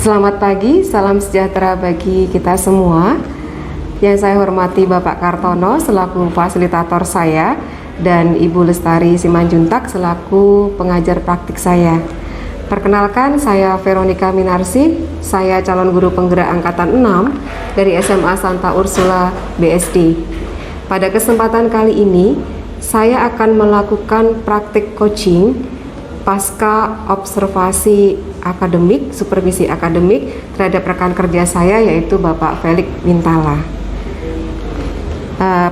Selamat pagi, salam sejahtera bagi kita semua. Yang saya hormati Bapak Kartono selaku fasilitator saya dan Ibu Lestari Simanjuntak selaku pengajar praktik saya. Perkenalkan, saya Veronica Minarsi, saya calon guru penggerak angkatan 6 dari SMA Santa Ursula BSD. Pada kesempatan kali ini, saya akan melakukan praktik coaching pasca observasi akademik, supervisi akademik terhadap rekan kerja saya yaitu Bapak Felix Wintala.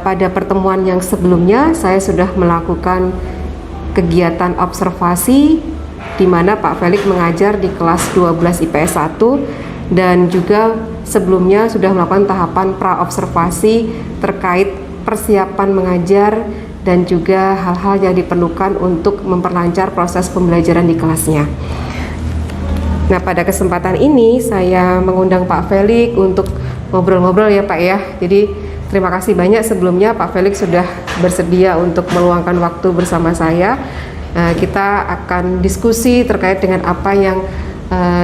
Pada pertemuan yang sebelumnya saya sudah melakukan kegiatan observasi di mana Pak Felix mengajar di kelas 12 IPS 1 dan juga sebelumnya sudah melakukan tahapan pra-observasi terkait persiapan mengajar dan juga hal-hal yang diperlukan untuk memperlancar proses pembelajaran di kelasnya. Nah, pada kesempatan ini saya mengundang Pak Felix untuk ngobrol-ngobrol ya Pak ya. Jadi terima kasih banyak sebelumnya Pak Felix sudah bersedia untuk meluangkan waktu bersama saya. Kita akan diskusi terkait dengan apa yang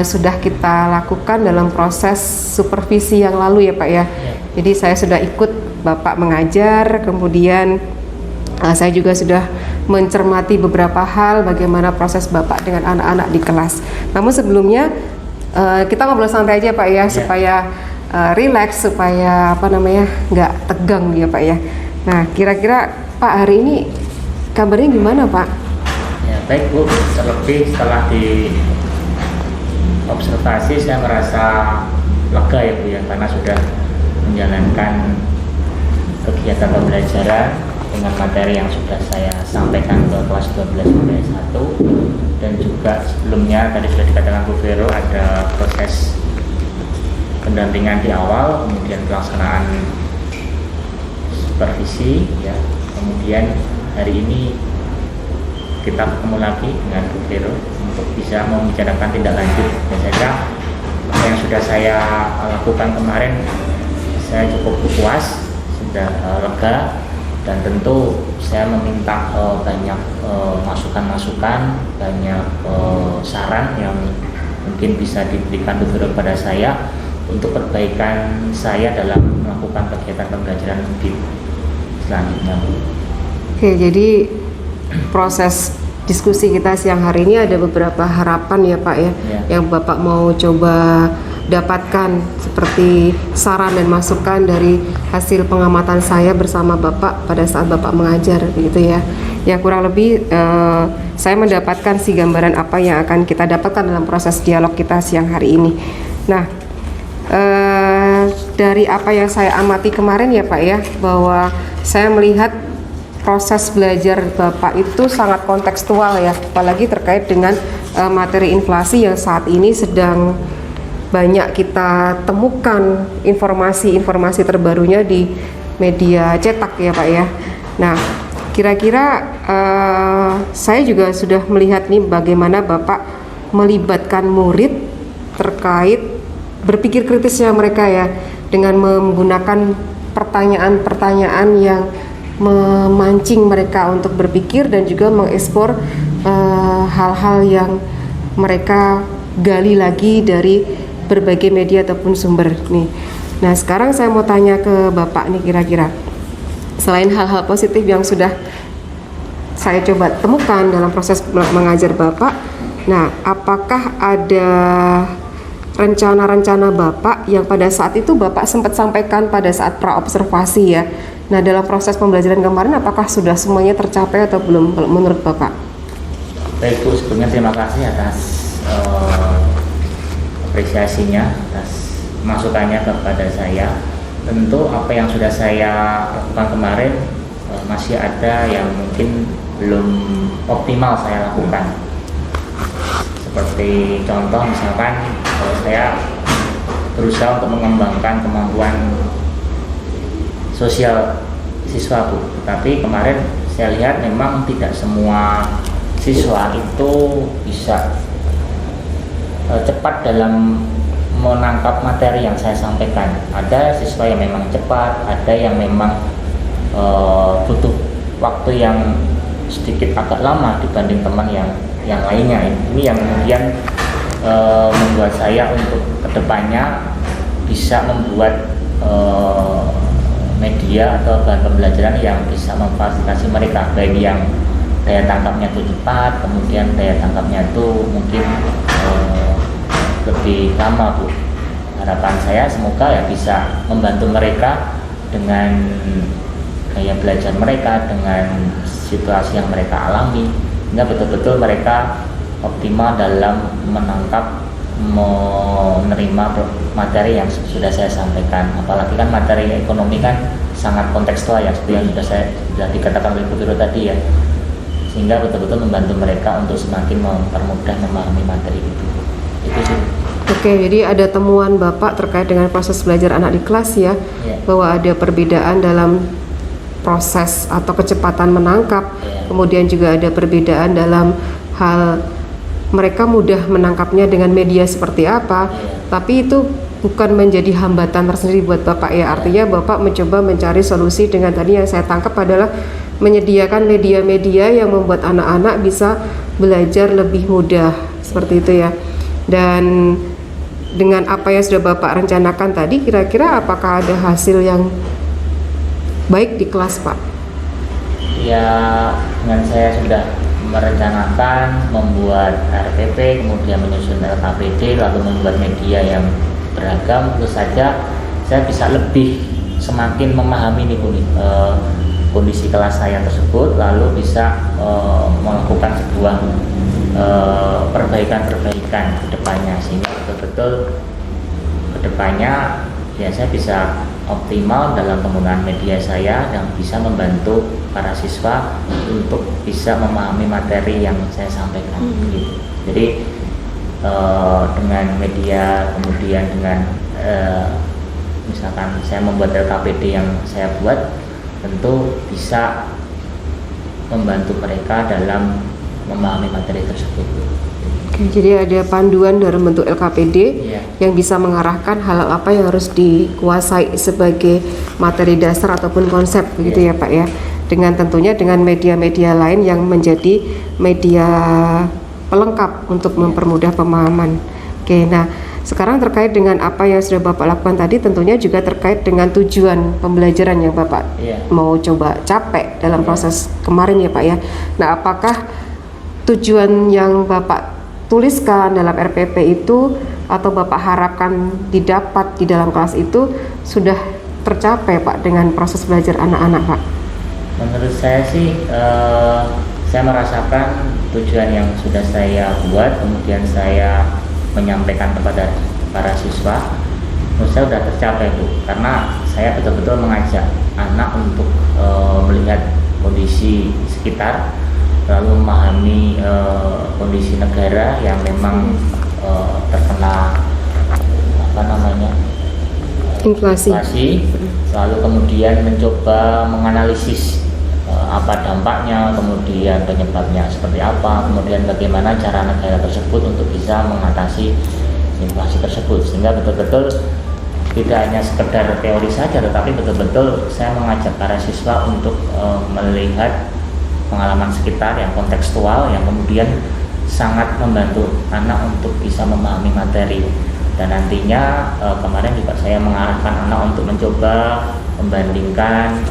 sudah kita lakukan dalam proses supervisi yang lalu ya Pak ya. Jadi saya sudah ikut Bapak mengajar, kemudian saya juga sudah mencermati beberapa hal bagaimana proses Bapak dengan anak-anak di kelas. Namun sebelumnya kita ngobrol santai aja Pak ya, supaya rileks, supaya nggak tegang ya Pak ya. Nah, kira-kira Pak hari ini kabarnya gimana Pak? Ya baik Bu, terlebih setelah di observasi saya merasa lega ya Bu ya, karena sudah menjalankan kegiatan pembelajaran dengan materi yang sudah saya sampaikan ke kelas 12 IPS 1, dan juga sebelumnya tadi sudah dikatakan Bu Vero ada proses pendampingan di awal, kemudian pelaksanaan supervisi ya, kemudian hari ini kita ketemu lagi dengan Bu Vero untuk bisa membicarakan tindak lanjut. Dan saya kira apa yang sudah saya lakukan kemarin saya cukup puas, sudah lega, dan tentu saya meminta banyak masukan-masukan, banyak saran yang mungkin bisa diberikan Bu Vero pada saya untuk perbaikan saya dalam melakukan kegiatan pembelajaran di selanjutnya. Oke, jadi proses diskusi kita siang hari ini ada beberapa harapan ya Pak ya, yang Bapak mau coba dapatkan seperti saran dan masukan dari hasil pengamatan saya bersama Bapak pada saat Bapak mengajar gitu ya. Ya kurang lebih saya mendapatkan gambaran apa yang akan kita dapatkan dalam proses dialog kita siang hari ini. Nah, dari apa yang saya amati kemarin ya Pak ya, bahwa saya melihat proses belajar Bapak itu sangat kontekstual ya, apalagi terkait dengan materi inflasi yang saat ini sedang banyak kita temukan informasi-informasi terbarunya di media cetak ya Pak ya. Nah, kira-kira saya juga sudah melihat nih bagaimana Bapak melibatkan murid terkait berpikir kritisnya mereka ya, dengan menggunakan pertanyaan-pertanyaan yang memancing mereka untuk berpikir dan juga mengekspor hal-hal yang mereka gali lagi dari berbagai media ataupun sumber nih. Nah, sekarang saya mau tanya ke Bapak nih, kira-kira selain hal-hal positif yang sudah saya coba temukan dalam proses mengajar Bapak, nah apakah ada rencana-rencana Bapak yang pada saat itu Bapak sempat sampaikan pada saat pra-observasi ya. Nah, dalam proses pembelajaran kemarin apakah sudah semuanya tercapai atau belum menurut Bapak? Baik Bu, sebelumnya terima kasih atas apresiasinya, atas masukannya kepada saya. Tentu apa yang sudah saya lakukan kemarin masih ada yang mungkin belum optimal saya lakukan. Seperti contoh misalkan saya berusaha untuk mengembangkan kemampuan sosial siswa Bu, tapi kemarin saya lihat memang tidak semua siswa itu bisa cepat dalam menangkap materi yang saya sampaikan. Ada siswa yang memang cepat, ada yang memang butuh waktu yang sedikit agak lama dibanding teman yang lainnya. Ini yang kemudian membuat saya untuk kedepannya bisa membuat media atau bahan pembelajaran yang bisa memfasilitasi mereka, baik yang daya tangkapnya itu cepat, kemudian daya tangkapnya itu mungkin lebih lama, Bu. Harapan saya semoga ya bisa membantu mereka dengan gaya belajar mereka, dengan situasi yang mereka alami, sehingga betul-betul mereka optimal dalam menangkap, menerima materi yang sudah saya sampaikan. Apalagi kan materi ekonomi kan sangat kontekstual ya, seperti yang sudah dikatakan oleh Bu Vero tadi ya, sehingga betul-betul membantu mereka untuk semakin mempermudah memahami materi itu sih. Oke, jadi ada temuan Bapak terkait dengan proses belajar anak di kelas ya, bahwa ada perbedaan dalam proses atau kecepatan menangkap, kemudian juga ada perbedaan dalam hal mereka mudah menangkapnya dengan media seperti apa, tapi itu bukan menjadi hambatan tersendiri buat Bapak ya. Artinya Bapak mencoba mencari solusi dengan tadi yang saya tangkap adalah menyediakan media-media yang membuat anak-anak bisa belajar lebih mudah, seperti itu ya. Dan dengan apa yang sudah Bapak rencanakan tadi, kira-kira apakah ada hasil yang baik di kelas, Pak? Ya, dengan saya sudah merencanakan membuat RPP, kemudian menyusun LKPD, lalu membuat media yang beragam, tentu saja saya bisa lebih semakin memahami nih kondisi kelas saya tersebut, lalu bisa melakukan sebuah perbaikan-perbaikan ke depannya, sehingga betul-betul ke depannya ya saya bisa optimal dalam penggunaan media saya dan bisa membantu para siswa untuk bisa memahami materi yang saya sampaikan. Gitu. Jadi dengan media, kemudian dengan misalkan saya membuat LKPD yang saya buat, tentu bisa membantu mereka dalam memahami materi tersebut. Oke, jadi ada panduan dalam bentuk LKPD yang bisa mengarahkan hal apa yang harus dikuasai sebagai materi dasar ataupun konsep, begitu ya Pak ya. Dengan tentunya dengan media-media lain yang menjadi media pelengkap untuk mempermudah pemahaman. Oke, nah sekarang terkait dengan apa yang sudah Bapak lakukan tadi, tentunya juga terkait dengan tujuan pembelajaran yang Bapak mau coba capai dalam proses kemarin ya Pak ya. Nah, apakah tujuan yang Bapak tuliskan dalam RPP itu atau Bapak harapkan didapat di dalam kelas itu sudah tercapai Pak dengan proses belajar anak-anak Pak? Menurut saya sih saya merasakan tujuan yang sudah saya buat, kemudian saya menyampaikan kepada para siswa, menurut saya sudah tercapai Bu, karena saya betul-betul mengajak anak untuk melihat kondisi sekitar, lalu memahami kondisi negara yang memang terkena inflasi, lalu kemudian mencoba menganalisis apa dampaknya, kemudian penyebabnya seperti apa, kemudian bagaimana cara negara tersebut untuk bisa mengatasi inflasi tersebut, sehingga betul-betul tidak hanya sekedar teori saja, tetapi betul-betul saya mengajak para siswa untuk melihat pengalaman sekitar yang kontekstual, yang kemudian sangat membantu anak untuk bisa memahami materi. Dan nantinya kemarin juga saya mengarahkan anak untuk mencoba membandingkan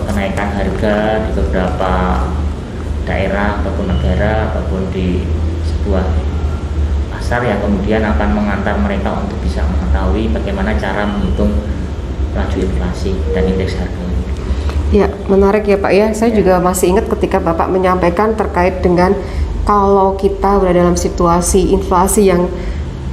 kenaikan harga di beberapa daerah ataupun negara ataupun di sebuah pasar, yang kemudian akan mengantar mereka untuk bisa mengetahui bagaimana cara menghitung laju inflasi dan indeks harga. Ya, menarik ya Pak ya. Saya juga masih ingat ketika Bapak menyampaikan terkait dengan kalau kita berada dalam situasi inflasi yang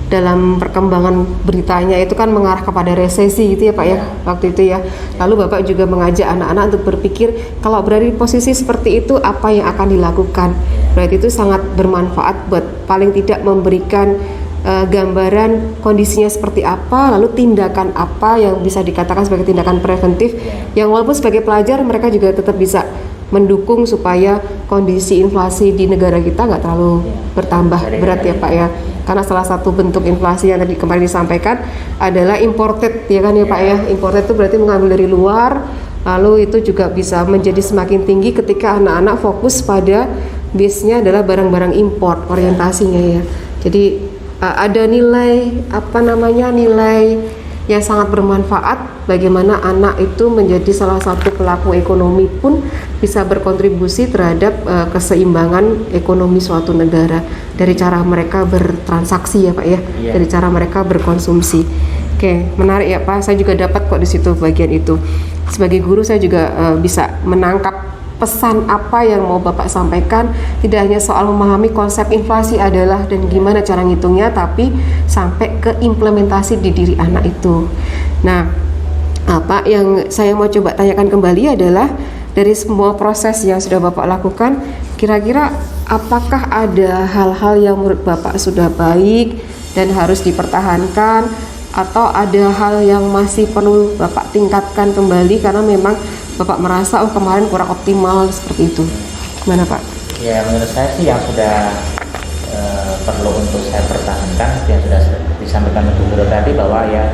dalam perkembangan beritanya itu kan mengarah kepada resesi gitu ya Pak ya, waktu itu ya. Lalu Bapak juga mengajak anak-anak untuk berpikir kalau berada di posisi seperti itu apa yang akan dilakukan. Berarti itu sangat bermanfaat buat paling tidak memberikan gambaran kondisinya seperti apa, lalu tindakan apa yang bisa dikatakan sebagai tindakan preventif yang walaupun sebagai pelajar mereka juga tetap bisa mendukung supaya kondisi inflasi di negara kita nggak terlalu bertambah berat ya Pak ya. Karena salah satu bentuk inflasi yang tadi kemarin disampaikan adalah imported ya kan ya Pak ya. Imported itu berarti mengambil dari luar, lalu itu juga bisa menjadi semakin tinggi ketika anak-anak fokus pada base-nya adalah barang-barang import orientasinya ya. Jadi ada nilai nilai yang sangat bermanfaat, bagaimana anak itu menjadi salah satu pelaku ekonomi pun bisa berkontribusi terhadap keseimbangan ekonomi suatu negara dari cara mereka bertransaksi ya Pak ya, dari cara mereka berkonsumsi. Oke, menarik ya Pak, saya juga dapat kok di situ bagian itu. Sebagai guru saya juga bisa menangkap pesan apa yang mau Bapak sampaikan, tidak hanya soal memahami konsep inflasi adalah dan gimana cara ngitungnya, tapi sampai ke implementasi di diri anak itu. Nah, apa yang saya mau coba tanyakan kembali adalah dari semua proses yang sudah Bapak lakukan, kira-kira apakah ada hal-hal yang menurut Bapak sudah baik dan harus dipertahankan, atau ada hal yang masih perlu Bapak tingkatkan kembali karena memang Bapak merasa kemarin kurang optimal seperti itu? Gimana Pak? Ya, menurut saya sih yang sudah perlu untuk saya pertahankan yang sudah disampaikan Ibu Guru tadi, bahwa ya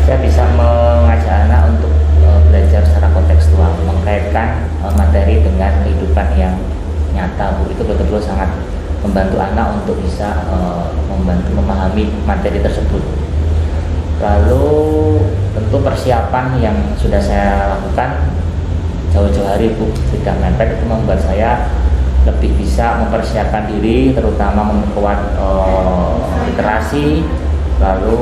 saya bisa mengajak anak untuk belajar secara kontekstual, mengkaitkan materi dengan kehidupan yang nyata Bu. Itu betul-betul sangat membantu anak untuk bisa membantu memahami materi tersebut. Lalu tentu persiapan yang sudah saya lakukan jauh-jauh hari Bu, tidak mepet, itu membuat saya lebih bisa mempersiapkan diri, terutama memperkuat literasi, lalu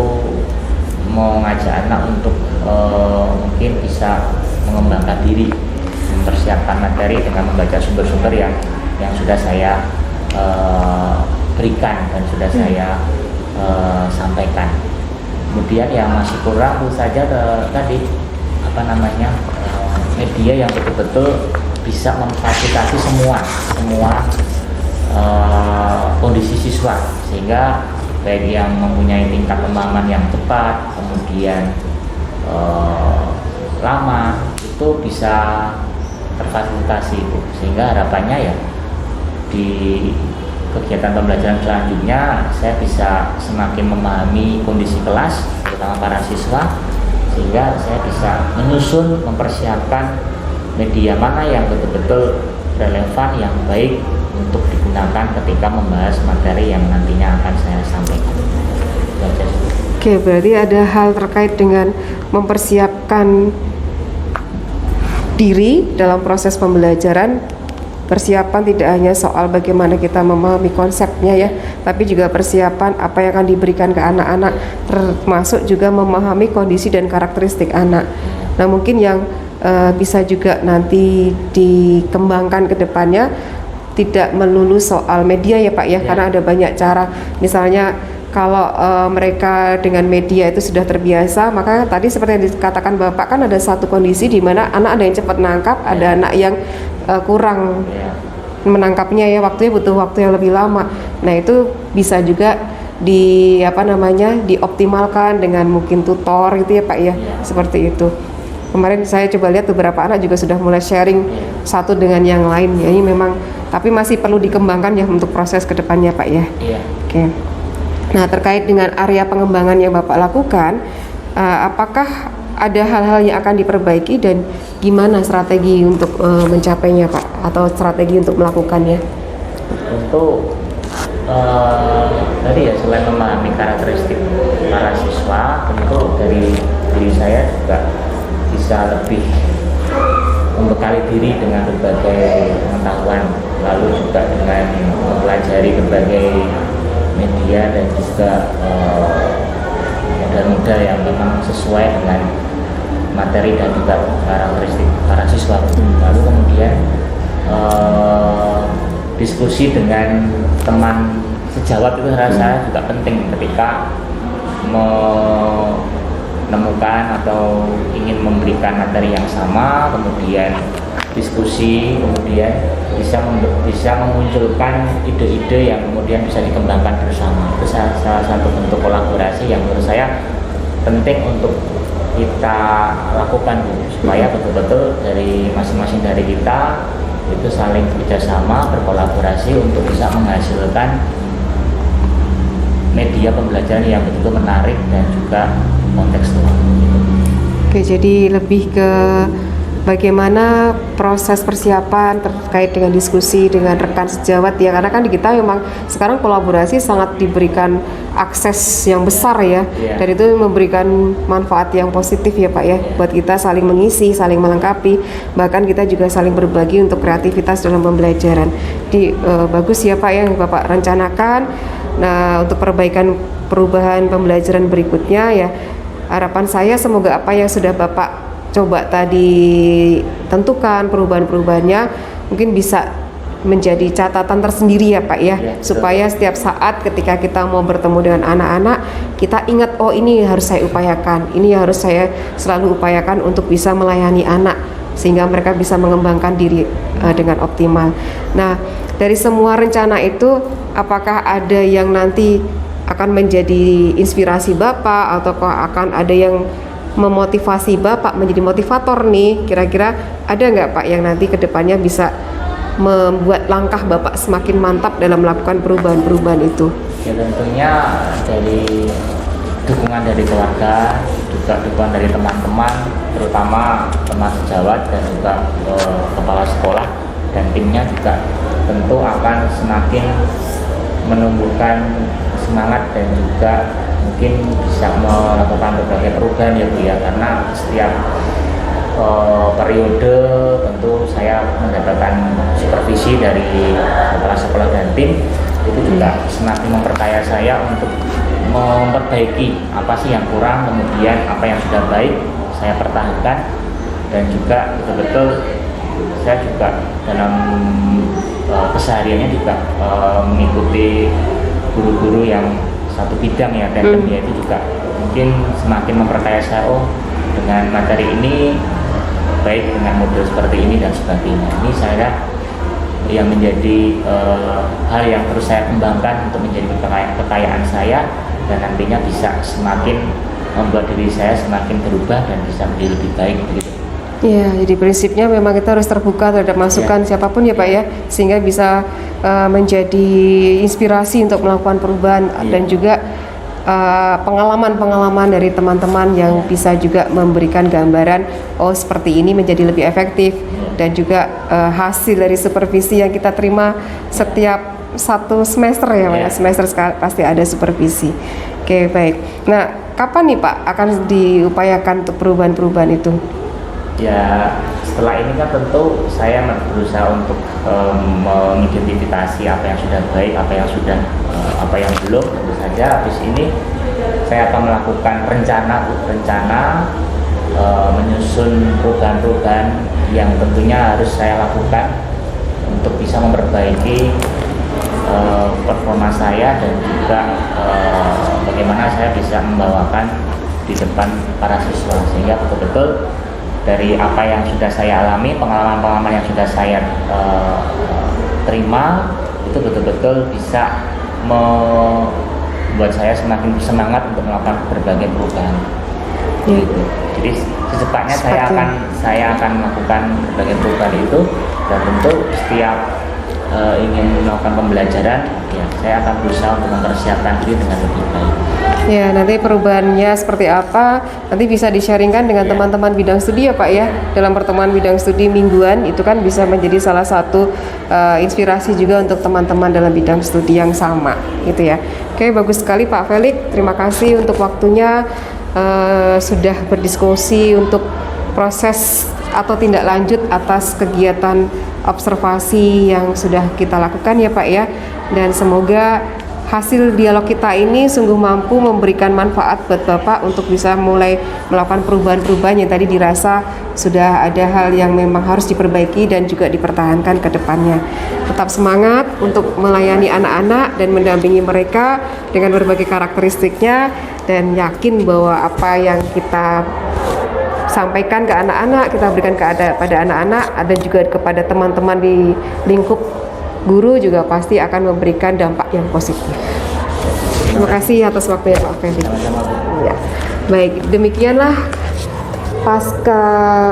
mengajak anak untuk mungkin bisa mengembangkan diri, mempersiapkan materi dengan membaca sumber-sumber yang sudah saya berikan dan sudah saya sampaikan. Kemudian yang masih kurang Bu saja tadi media yang betul-betul bisa memfasilitasi semua kondisi siswa, sehingga baik yang mempunyai tingkat pemahaman yang cepat, kemudian lama, itu bisa terfasilitasi Bu. Sehingga harapannya ya di kegiatan pembelajaran selanjutnya saya bisa semakin memahami kondisi kelas, terutama para siswa, sehingga saya bisa menyusun, mempersiapkan media mana yang betul-betul relevan, yang baik untuk digunakan ketika membahas materi yang nantinya akan saya sampaikan. Oke, berarti ada hal terkait dengan mempersiapkan diri dalam proses pembelajaran. Persiapan tidak hanya soal bagaimana kita memahami konsepnya ya, tapi juga persiapan apa yang akan diberikan ke anak-anak, termasuk juga memahami kondisi dan karakteristik anak. Nah, mungkin yang bisa juga nanti dikembangkan ke depannya tidak melulu soal media ya Pak ya, karena ada banyak cara. Misalnya kalau mereka dengan media itu sudah terbiasa, maka tadi seperti yang dikatakan Bapak, kan ada satu kondisi di mana anak ada yang cepat menangkap, ada anak yang kurang menangkapnya ya, waktunya butuh waktu yang lebih lama. Nah, itu bisa juga dioptimalkan dengan mungkin tutor gitu ya Pak ya, seperti itu. Kemarin saya coba lihat beberapa anak juga sudah mulai sharing satu dengan yang lain ya. Ini memang tapi masih perlu dikembangkan ya untuk proses kedepannya Pak ya. Oke. Nah, terkait dengan area pengembangan yang Bapak lakukan, apakah ada hal-hal yang akan diperbaiki dan gimana strategi untuk mencapainya Pak, atau strategi untuk melakukannya? Untuk tadi ya, selain memahami karakteristik para siswa, tentu dari diri saya juga bisa lebih membekali diri dengan berbagai pengetahuan, lalu juga dengan mempelajari berbagai media dan juga modal-modal yang memang sesuai dengan materi dan juga karakteristik para siswa. Lalu kemudian diskusi dengan teman sejawat itu saya juga penting ketika menemukan atau ingin memberikan materi yang sama, kemudian diskusi, kemudian bisa memunculkan ide-ide yang kemudian bisa dikembangkan bersama. Itu salah satu bentuk kolaborasi yang menurut saya penting untuk kita lakukan, supaya betul-betul dari masing-masing dari kita itu saling bekerjasama, berkolaborasi untuk bisa menghasilkan media pembelajaran yang betul-betul menarik dan juga kontekstual. Oke, jadi lebih ke bagaimana proses persiapan terkait dengan diskusi dengan rekan sejawat ya, karena kan di kita memang sekarang kolaborasi sangat diberikan akses yang besar ya, dan itu memberikan manfaat yang positif ya Pak ya, buat kita saling mengisi, saling melengkapi, bahkan kita juga saling berbagi untuk kreativitas dalam pembelajaran. Bagus ya Pak yang Bapak rencanakan. Nah, untuk perubahan pembelajaran berikutnya ya, harapan saya semoga apa yang sudah Bapak coba tadi tentukan perubahan-perubahannya mungkin bisa menjadi catatan tersendiri ya Pak ya, supaya setiap saat ketika kita mau bertemu dengan anak-anak kita ingat, oh ini harus saya upayakan, ini harus saya selalu upayakan untuk bisa melayani anak sehingga mereka bisa mengembangkan diri dengan optimal. Nah, dari semua rencana itu apakah ada yang nanti akan menjadi inspirasi Bapak ataukah akan ada yang memotivasi Bapak menjadi motivator nih, kira-kira ada nggak Pak yang nanti kedepannya bisa membuat langkah Bapak semakin mantap dalam melakukan perubahan-perubahan itu? Ya tentunya dari dukungan dari keluarga, juga dukungan dari teman-teman, terutama teman sejawat dan juga kepala sekolah dan timnya juga tentu akan semakin menumbuhkan semangat dan juga mungkin bisa melakukan berbagai perubahan ya Bu ya, karena setiap periode tentu saya mendapatkan supervisi dari kepala sekolah dan tim, itu juga semakin memperkaya saya untuk memperbaiki apa sih yang kurang, kemudian apa yang sudah baik saya pertahankan, dan juga betul-betul saya juga dalam kesehariannya juga mengikuti guru-guru yang satu bidang ya, tandem ya, itu juga mungkin semakin memperkaya saya, oh dengan materi ini baik dengan modul seperti ini dan sebagainya. Ini saya yang menjadi hal yang terus saya kembangkan untuk menjadi kekayaan saya, dan nantinya bisa semakin membuat diri saya semakin berubah dan bisa menjadi lebih baik gitu. Ya, jadi prinsipnya memang kita harus terbuka terhadap masukan siapapun ya Pak ya, sehingga bisa menjadi inspirasi untuk melakukan perubahan dan juga pengalaman-pengalaman dari teman-teman yang bisa juga memberikan gambaran, oh seperti ini menjadi lebih efektif, dan juga hasil dari supervisi yang kita terima setiap satu semester ya Pak ya, semester pasti ada supervisi. Oke, baik. Nah, kapan nih Pak akan diupayakan untuk perubahan-perubahan itu? Ya, setelah ini kan tentu saya berusaha untuk mengidentifikasi apa yang sudah baik, apa yang sudah apa yang belum. Tentu saja habis ini saya akan melakukan rencana menyusun perubahan-perubahan yang tentunya harus saya lakukan untuk bisa memperbaiki performa saya, dan juga bagaimana saya bisa membawakan di depan para siswa, sehingga betul-betul dari apa yang sudah saya alami, pengalaman-pengalaman yang sudah saya terima, itu betul-betul bisa membuat saya semakin semangat untuk melakukan berbagai perubahan. Gitu. Jadi secepatnya saya akan melakukan berbagai perubahan itu, dan tentu setiap ingin melakukan pembelajaran, ya saya akan berusaha untuk mempersiapkan diri dengan lebih baik. Ya, nanti perubahannya seperti apa nanti bisa di-sharingkan dengan teman-teman bidang studi ya Pak ya. Dalam pertemuan bidang studi mingguan itu kan bisa menjadi salah satu inspirasi juga untuk teman-teman dalam bidang studi yang sama gitu ya. Oke, bagus sekali Pak Felix. Terima kasih untuk waktunya, sudah berdiskusi untuk proses atau tindak lanjut atas kegiatan observasi yang sudah kita lakukan ya Pak ya. Dan semoga hasil dialog kita ini sungguh mampu memberikan manfaat buat Bapak untuk bisa mulai melakukan perubahan-perubahan yang tadi dirasa sudah ada hal yang memang harus diperbaiki dan juga dipertahankan ke depannya. Tetap semangat untuk melayani anak-anak dan mendampingi mereka dengan berbagai karakteristiknya, dan yakin bahwa apa yang kita sampaikan ke anak-anak, kita berikan pada anak-anak dan juga kepada teman-teman di lingkup guru juga pasti akan memberikan dampak yang positif. Terima kasih atas waktunya Pak Felix. Ya. Baik, demikianlah pasca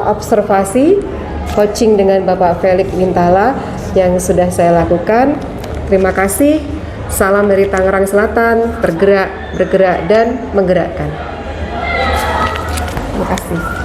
observasi coaching dengan Bapak Felix Wintala yang sudah saya lakukan. Terima kasih. Salam dari Tangerang Selatan, bergerak, dan menggerakkan. Terima kasih.